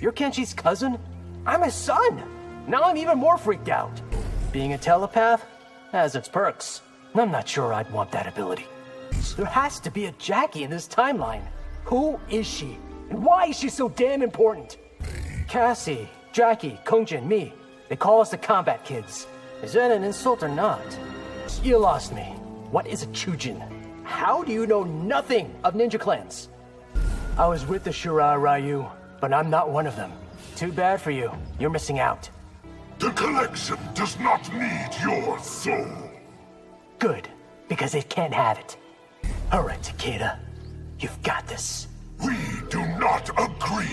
You're Kenshi's cousin? I'm his son! Now I'm even more freaked out. Being a telepath has its perks. I'm not sure I'd want that ability. There has to be a Jackie in this timeline. Who is she? And why is she so damn important? Cassie, Jackie, Kongjin, me. They call us the Kombat Kids. Is that an insult or not? You lost me. What is a Chujin? How do you know nothing of ninja clans? I was with the Shirai Ryu, but I'm not one of them. Too bad for you. You're missing out. The collection does not need your soul. Good, because it can't have it. Alright, Takeda. You've got this. We do not agree.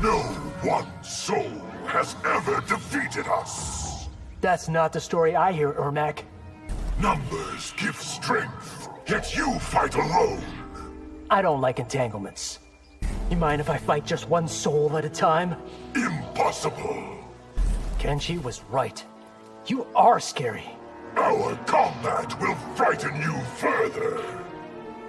No one soul has ever defeated us. That's not the story I hear, Ermac. Numbers give strength, yet you fight alone. I don't like entanglements. You mind if I fight just one soul at a time? Impossible. Kenshi was right. You are scary. Our combat will frighten you further.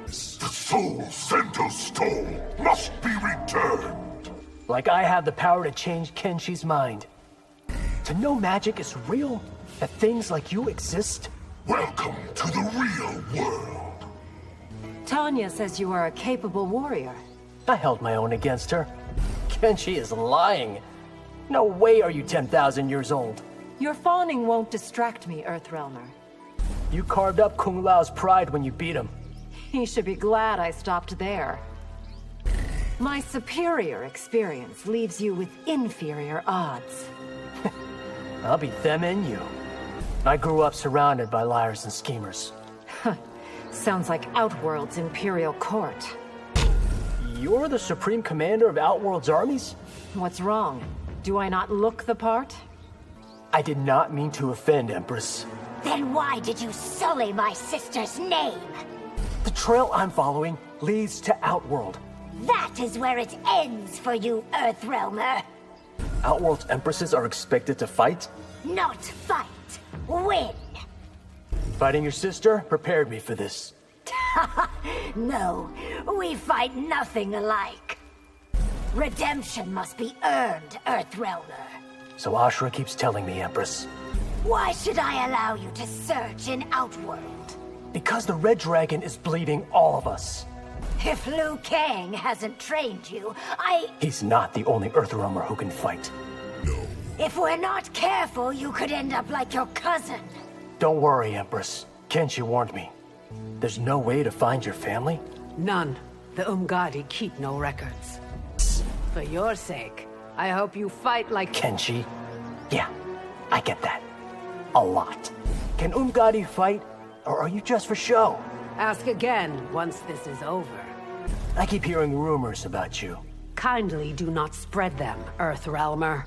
The soul Sento stole must be returned. Like I have the power to change Kenshi's mind. To know magic is real, that things like you exist. Welcome to the real world. Tanya says you are a capable warrior. I held my own against her. Kenshi is lying. No way are you 10,000 years old. Your fawning won't distract me, Earthrealmer. You carved up Kung Lao's pride when you beat him. He should be glad I stopped there. My superior experience leaves you with inferior odds. I'll beat them and you. I grew up surrounded by liars and schemers. Sounds like Outworld's Imperial Court. You're the Supreme Commander of Outworld's armies? What's wrong? Do I not look the part? I did not mean to offend, Empress. Then why did you sully my sister's name? The trail I'm following leads to Outworld. That is where it ends for you, Earthrealmer. Outworld's empresses are expected to fight? Not fight. Win. Fighting your sister prepared me for this. No, we fight nothing alike. Redemption must be earned, Earthrealmer. So Ashura keeps telling me, Empress. Why should I allow you to search in Outworld? Because the Red Dragon is bleeding all of us. If Liu Kang hasn't trained you, He's not the only Earthrealmer who can fight. If we're not careful, you could end up like your cousin. Don't worry, Empress. Kenshi warned me. There's no way to find your family? None. The Umgadi keep no records. For your sake, I hope you fight like... Kenshi? Yeah, I get that. A lot. Can Umgadi fight, or are you just for show? Ask again once this is over. I keep hearing rumors about you. Kindly do not spread them, Earthrealmer.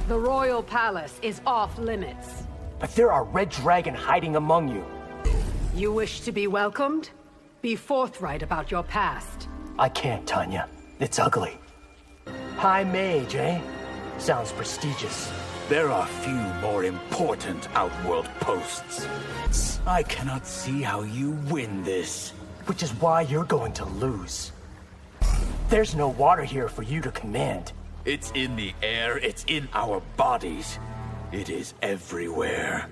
The royal palace is off limits. But there are Red Dragon hiding among you. You wish to be welcomed? Be forthright about your past. I can't, Tanya. It's ugly. High Mage, eh? Sounds prestigious. There are few more important Outworld posts. I cannot see how you win this. Which is why you're going to lose. There's no water here for you to command. It's in the air, it's in our bodies. It is everywhere.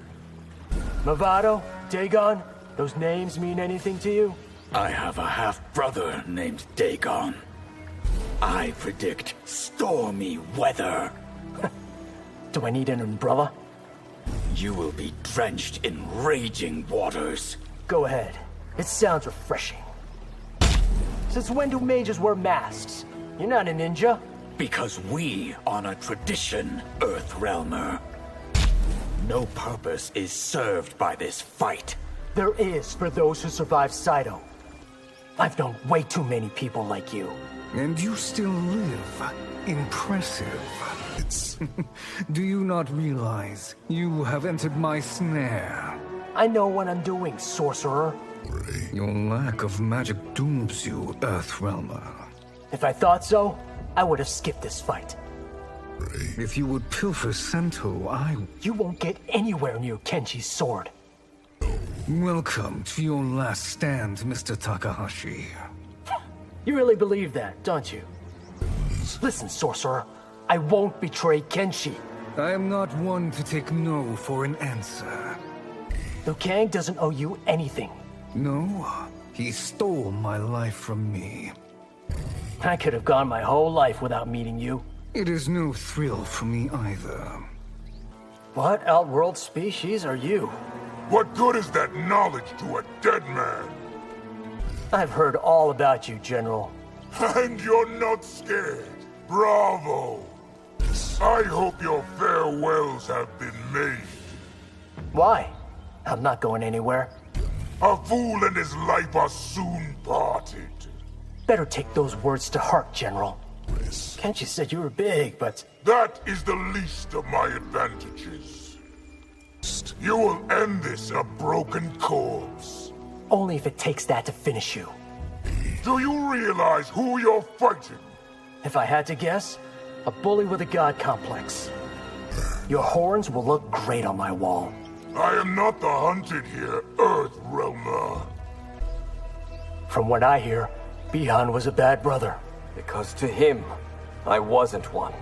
Movado, Dagon, those names mean anything to you? I have a half-brother named Dagon. I predict stormy weather. Do I need an umbrella? You will be drenched in raging waters. Go ahead. It sounds refreshing. Since when do mages wear masks? You're not a ninja. Because we honor tradition, Earthrealmer. No purpose is served by this fight. There is for those who survive Saito. I've known way too many people like you. And you still live. Impressive. Do you not realize you have entered my snare? I know what I'm doing, sorcerer. Your lack of magic dooms you, Earthrealmer. If I thought so, I would have skipped this fight. If you would pilfer Sento, You won't get anywhere near Kenshi's sword. Welcome to your last stand, Mr. Takahashi. You really believe that, don't you? Listen, sorcerer. I won't betray Kenshi. I am not one to take no for an answer. Liu Kang doesn't owe you anything. No, he stole my life from me. I could have gone my whole life without meeting you. It is no thrill for me either. What outworld species are you? What good is that knowledge to a dead man? I've heard all about you, General. And you're not scared. Bravo! I hope your farewells have been made. Why? I'm not going anywhere. A fool and his life are soon parted. Better take those words to heart, General. Kenshi said you were big, but... That is the least of my advantages. You will end this a broken corpse. only if it takes that to finish you. Do you realize who you're fighting? If I had to guess, a bully with a god complex. Your horns will look great on my wall. I am not the hunted here, Earth Realmer. From what I hear, Bihan was a bad brother. Because to him, I wasn't one.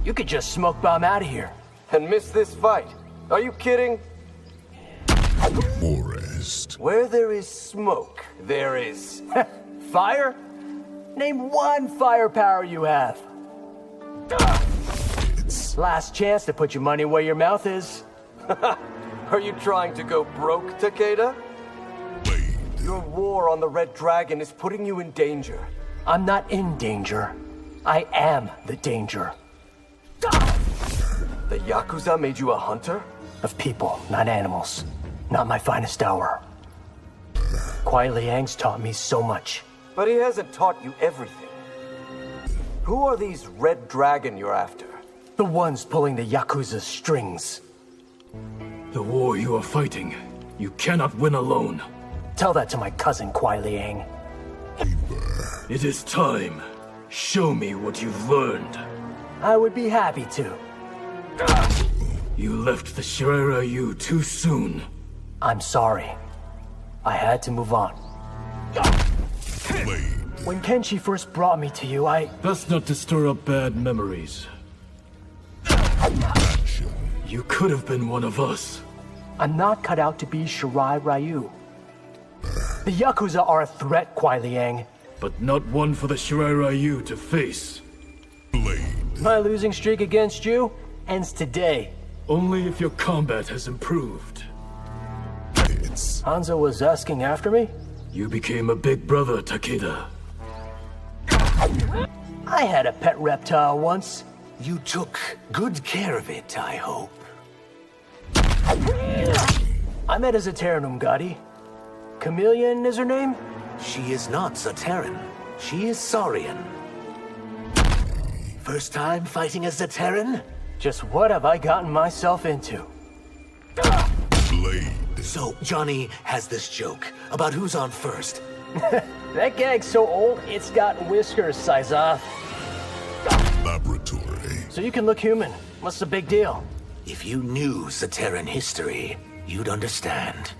You could just smoke bomb out of here. And miss this fight. Are you kidding? Forest. Where there is smoke, there is... Fire? Name one firepower you have. Last chance to put your money where your mouth is. Are you trying to go broke, Takeda? Your war on the Red Dragon is putting you in danger. I'm not in danger. I am the danger. The Yakuza made you a hunter? Of people, not animals. Not my finest hour. Kuai Liang's taught me so much. But he hasn't taught you everything. Who are these Red Dragon you're after? The ones pulling the Yakuza's strings. The war you are fighting, you cannot win alone. Tell that to my cousin Kuai Liang. It is time. Show me what you've learned. I would be happy to. You left the Shirai Ryu too soon. I'm sorry. I had to move on. When Kenshi first brought me to you, That's not to stir up bad memories. You could have been one of us. I'm not cut out to be Shirai Ryu. The Yakuza are a threat, Kuai Liang. But not one for the Shirai Ryu to face. My losing streak against you ends today. Only if your combat has improved. Hanzo was asking after me? You became a big brother, Takeda. I had a pet reptile once. You took good care of it, I hope. I met a Zaterran Umgadi. Chameleon is her name? She is not Zaterran. She is Saurian. First time fighting a Zaterran? Just what have I gotten myself into? So, Johnny has this joke about who's on first. That gag's so old, it's got whiskers, size off. Laboratory. So you can look human. What's the big deal? If you knew Zaterran history, you'd understand.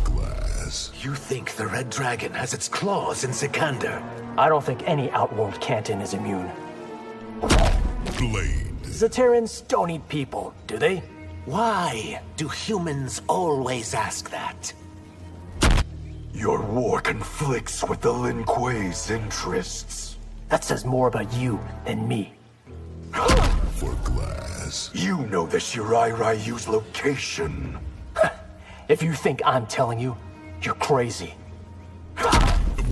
Glass. You think the Red Dragon has its claws in Sikander? I don't think any Outworld Canton is immune. Blade. Zaterrans don't eat people, do they? Why do humans always ask that? Your war conflicts with the Lin Kuei's interests. That says more about you than me. For glass. You know the Shirai Ryu's location. If you think I'm telling you, you're crazy.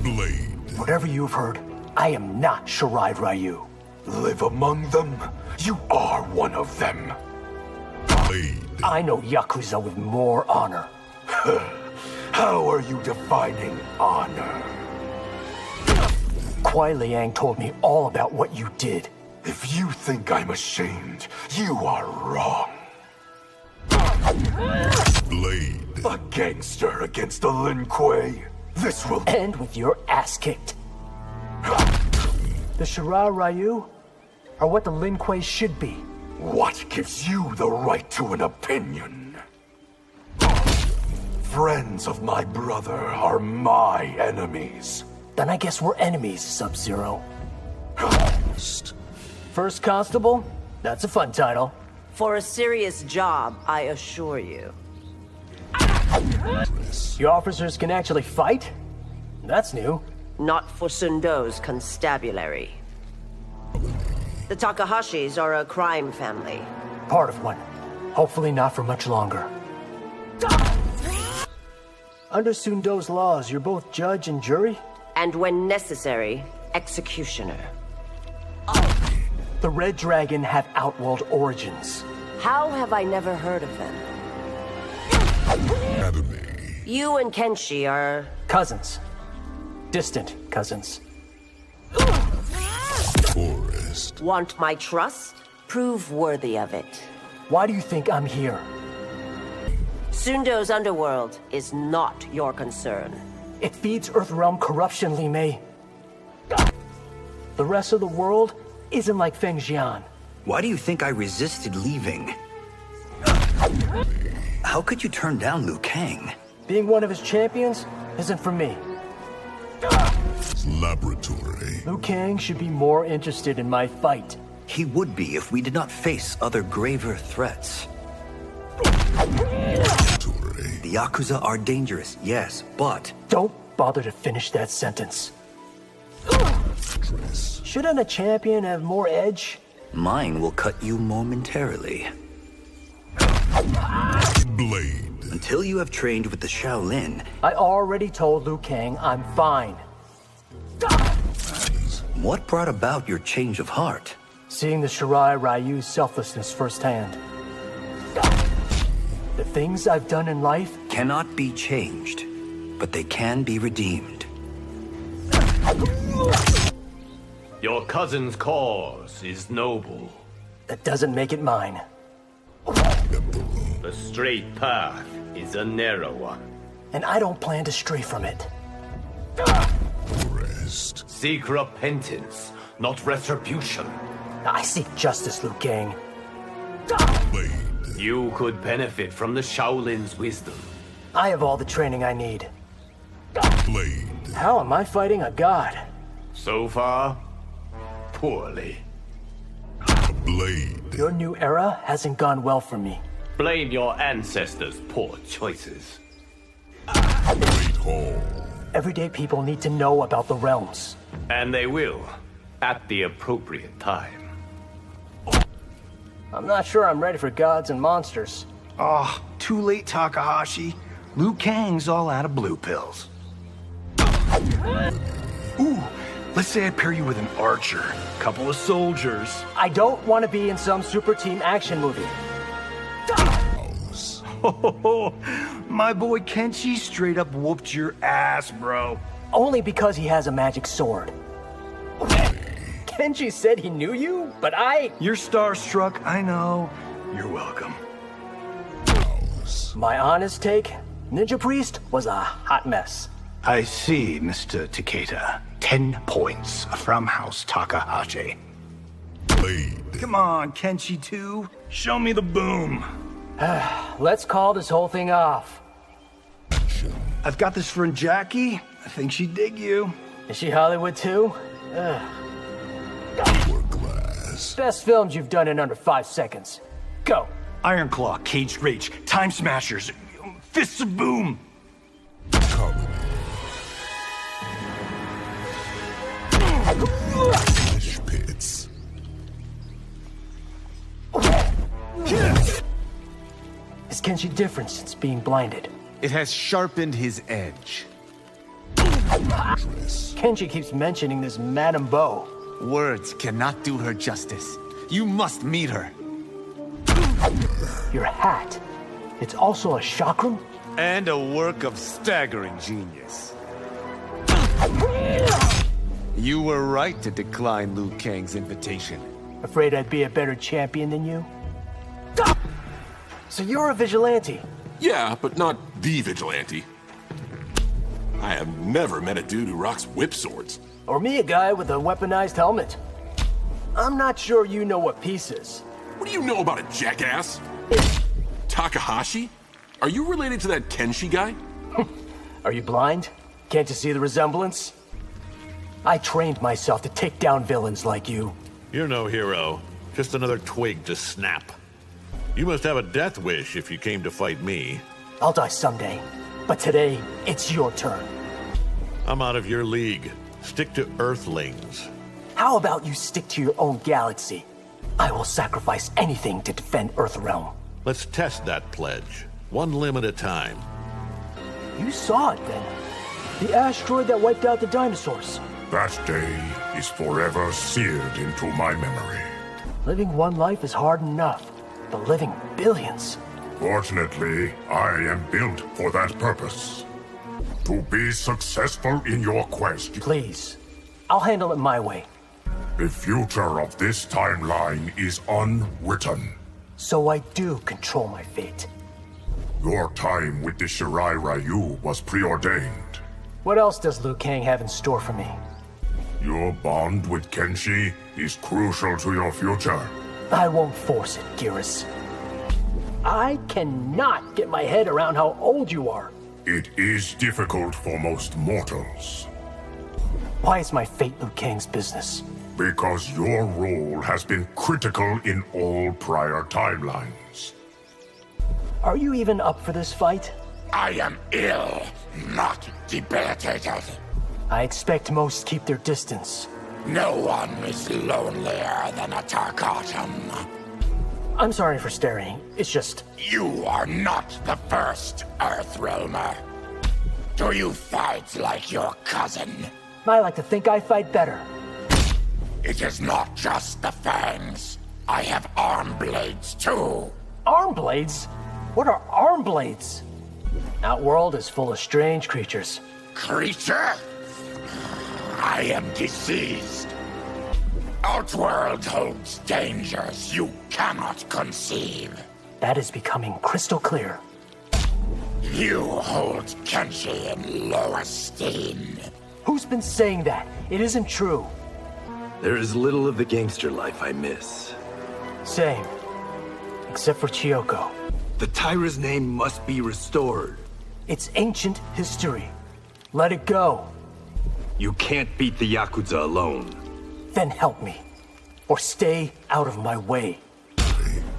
Blade. Whatever you've heard, I am not Shirai Ryu. Live among them? You are one of them. Blade. I know Yakuza with more honor. How are you defining honor? Kuai Liang told me all about what you did. If you think I'm ashamed, you are wrong. Blade. A gangster against the Lin Kuei. This will End with your ass kicked. The Shirai Ryu are what the Lin Kuei should be. What gives you the right to an opinion? Friends of my brother are my enemies. Then I guess we're enemies, Sub-Zero. First Constable? That's a fun title. For a serious job, I assure you. Your officers can actually fight? That's new. Not for Sundo's constabulary. The Takahashis are a crime family. Part of one. Hopefully not for much longer. Under Sundo's laws, you're both judge and jury? And when necessary, executioner. The Red Dragon have outworld origins. How have I never heard of them? You and Kenshi are... Cousins. Distant cousins. Forest. Want my trust? Prove worthy of it. Why do you think I'm here? Sundo's underworld is not your concern. It feeds Earthrealm corruption, Li Mei. The rest of the world isn't like Fengjian. Why do you think I resisted leaving? How could you turn down Liu Kang? Being one of his champions isn't for me. Laboratory. Liu Kang should be more interested in my fight. He would be if we did not face other graver threats. The Yakuza are dangerous, yes, but... Don't bother to finish that sentence. Shouldn't a champion have more edge? Mine will cut you momentarily. Blade. Until you have trained with the Shaolin... I already told Liu Kang I'm fine. What brought about your change of heart? Seeing the Shirai Ryu's selflessness firsthand. The things I've done in life Cannot be changed, but they can be redeemed. Your cousin's cause is noble. That doesn't make it mine. The straight path is a narrow one. And I don't plan to stray from it. Forest. Seek repentance, not retribution. I seek justice, Liu Kang. Blade. You could benefit from the Shaolin's wisdom. I have all the training I need. Blade. How am I fighting a god? So far, poorly. Blade. Your new era hasn't gone well for me. Blame your ancestors' poor choices. Great Hall. Everyday people need to know about the realms. And they will, at the appropriate time. I'm not sure I'm ready for gods and monsters. Oh, too late, Takahashi. Liu Kang's all out of blue pills. Ooh, let's say I pair you with an archer, couple of soldiers. I don't want to be in some super team action movie. Oh, my boy Kenshi straight up whooped your ass, bro. Only because he has a magic sword. Kenji said he knew you, but You're starstruck, I know. You're welcome. My honest take, Ninja Priest was a hot mess. I see, Mr. Takeda. 10 points from House Takahashi. Blade. Come on, Kenshi 2. Show me the boom. Let's call this whole thing off. I've got this friend Jackie. I think she'd dig you. Is she Hollywood too? Hourglass. Best films you've done in under 5 seconds. Go. Iron Claw, Caged Rage, Time Smashers, Fists of Boom. Colony. Fish pits. Is Kenshi different since being blinded? It has sharpened his edge. Kenji keeps mentioning this Madame Bo. Words cannot do her justice. You must meet her. Your hat. It's also a chakram? And a work of staggering genius. You were right to decline Liu Kang's invitation. Afraid I'd be a better champion than you? So you're a vigilante? Yeah, but not the vigilante. I have never met a dude who rocks whip swords. Or me, a guy with a weaponized helmet. I'm not sure you know what peace is. What do you know about a jackass? Takahashi? Are you related to that Kenshi guy? Are you blind? Can't you see the resemblance? I trained myself to take down villains like you. You're no hero. Just another twig to snap. You must have a death wish if you came to fight me. I'll die someday, but today, it's your turn. I'm out of your league. Stick to Earthlings. How about you stick to your own galaxy? I will sacrifice anything to defend Earthrealm. Let's test that pledge. One limb at a time. You saw it then. The asteroid that wiped out the dinosaurs. That day is forever seared into my memory. Living one life is hard enough, but living billions. Fortunately, I am built for that purpose. To be successful in your quest. Please, I'll handle it my way. The future of this timeline is unwritten. So I do control my fate. Your time with the Shirai Ryu was preordained. What else does Liu Kang have in store for me? Your bond with Kenshi is crucial to your future. I won't force it, Geras. I cannot get my head around how old you are. It is difficult for most mortals. Why is my fate Liu Kang's business? Because your role has been critical in all prior timelines. Are you even up for this fight? I am ill, not debilitated. I expect most keep their distance. No one is lonelier than a Tarkatan. I'm sorry for staring. It's just... You are not the first Earthrealmer. Do you fight like your cousin? I like to think I fight better. It is not just the fangs. I have arm blades too. Arm blades? What are arm blades? Outworld is full of strange creatures. Creature? I am diseased. Outworld holds dangers you cannot conceive. That is becoming crystal clear. You hold Kenshi in low esteem. Who's been saying that? It isn't true. There is little of the gangster life I miss. Same. Except for Chiyoko. The Tyra's name must be restored. It's ancient history. Let it go. You can't beat the Yakuza alone. Then help me. Or stay out of my way.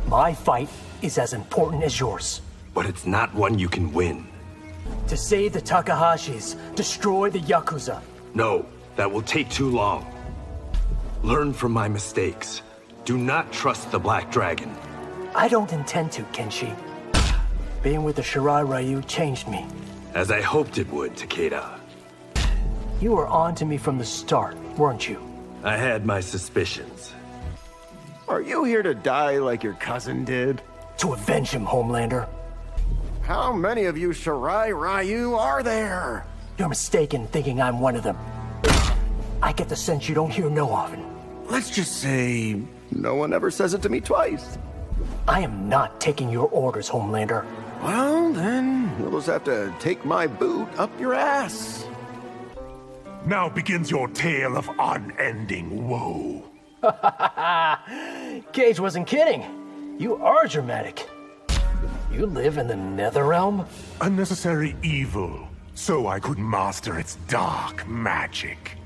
My fight is as important as yours. But it's not one you can win. To save the Takahashis, destroy the Yakuza. No, that will take too long. Learn from my mistakes. Do not trust the Black Dragon. I don't intend to, Kenshi. Being with the Shirai Ryu changed me. As I hoped it would, Takeda. You were on to me from the start, weren't you? I had my suspicions. Are you here to die like your cousin did? To avenge him, Homelander. How many of you Shirai Ryu are there? You're mistaken thinking I'm one of them. I get the sense you don't hear no often. Let's just say no one ever says it to me twice. I am not taking your orders, Homelander. Well, then you'll just have to take my boot up your ass. Now begins your tale of unending woe. Cage wasn't kidding. You are dramatic. You live in the Netherrealm? A necessary evil, so I could master its dark magic.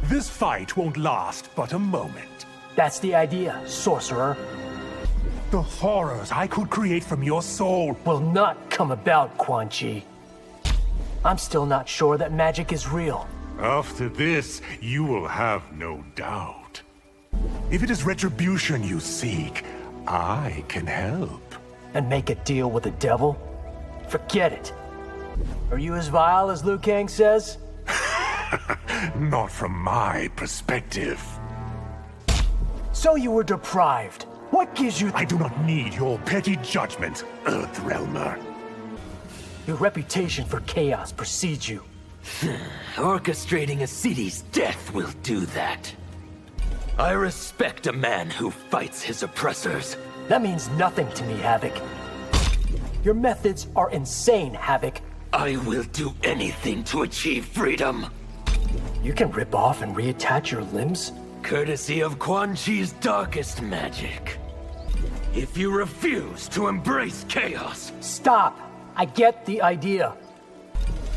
This fight won't last but a moment. That's the idea, sorcerer. The horrors I could create from your soul will not come about, Quan Chi. I'm still not sure that magic is real. After this, you will have no doubt. If it is retribution you seek, I can help. And make a deal with the devil? Forget it. Are you as vile as Liu Kang says? Not from my perspective. So you were deprived. What gives you... I do not need your petty judgment, Earthrealmer. Your reputation for chaos precedes you. Orchestrating a city's death will do that. I respect a man who fights his oppressors. That means nothing to me, Havoc. Your methods are insane, Havoc. I will do anything to achieve freedom. You can rip off and reattach your limbs? Courtesy of Quan Chi's darkest magic. If you refuse to embrace chaos... Stop! I get the idea.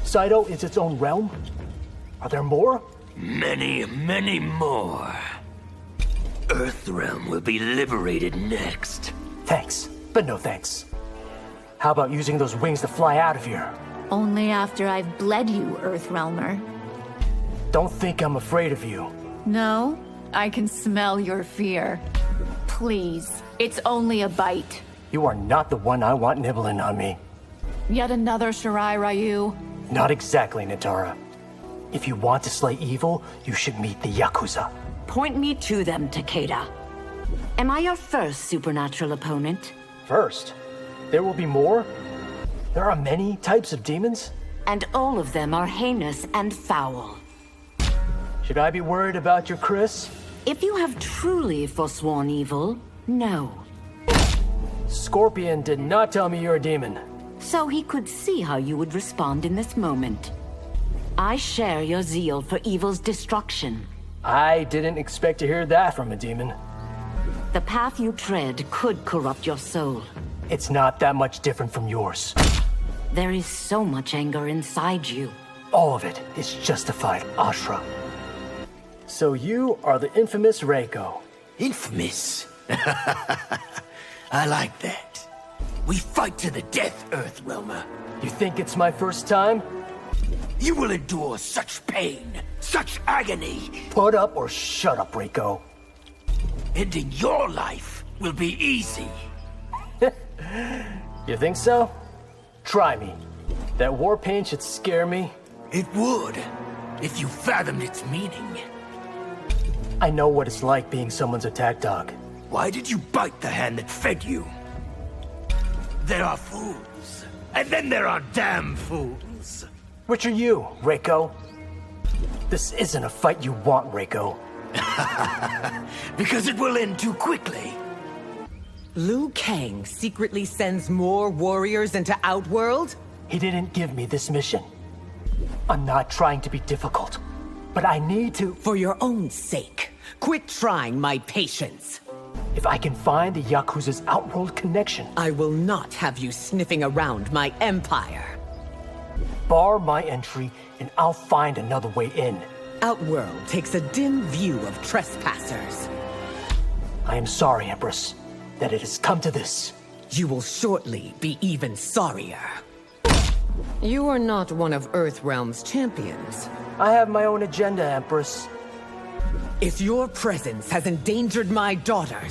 Saito is its own realm? Are there more? Many, many more. Earthrealm will be liberated next. Thanks, but no thanks. How about using those wings to fly out of here? Only after I've bled you, Earthrealmer. Don't think I'm afraid of you. No, I can smell your fear. Please, it's only a bite. You are not the one I want nibbling on me. Yet another Shirai Ryu? Not exactly, Natara. If you want to slay evil, you should meet the Yakuza. Point me to them, Takeda. Am I your first supernatural opponent? First? There will be more? There are many types of demons? And all of them are heinous and foul. Should I be worried about your Chris? If you have truly forsworn evil, no. Scorpion did not tell me you're a demon. So he could see how you would respond in this moment. I share your zeal for evil's destruction. I didn't expect to hear that from a demon. The path you tread could corrupt your soul. It's not that much different from yours. There is so much anger inside you. All of it is justified, Ashra. So you are the infamous Reiko. Infamous? I like that. We fight to the death, Earthrealmer. You think it's my first time? You will endure such pain, such agony. Put up or shut up, Reiko. Ending your life will be easy. You think so? Try me. That war pain should scare me. It would, if you fathomed its meaning. I know what it's like being someone's attack dog. Why did you bite the hand that fed you? There are fools, and then there are damn fools. Which are you, Reiko? This isn't a fight you want, Reiko. Because it will end too quickly. Liu Kang secretly sends more warriors into Outworld? He didn't give me this mission. I'm not trying to be difficult, but I need to... For your own sake, quit trying my patience. If I can find the Yakuza's Outworld connection... I will not have you sniffing around my empire. Bar my entry, and I'll find another way in. Outworld takes a dim view of trespassers. I am sorry, Empress, that it has come to this. You will shortly be even sorrier. You are not one of Earthrealm's champions. I have my own agenda, Empress. If your presence has endangered my daughter...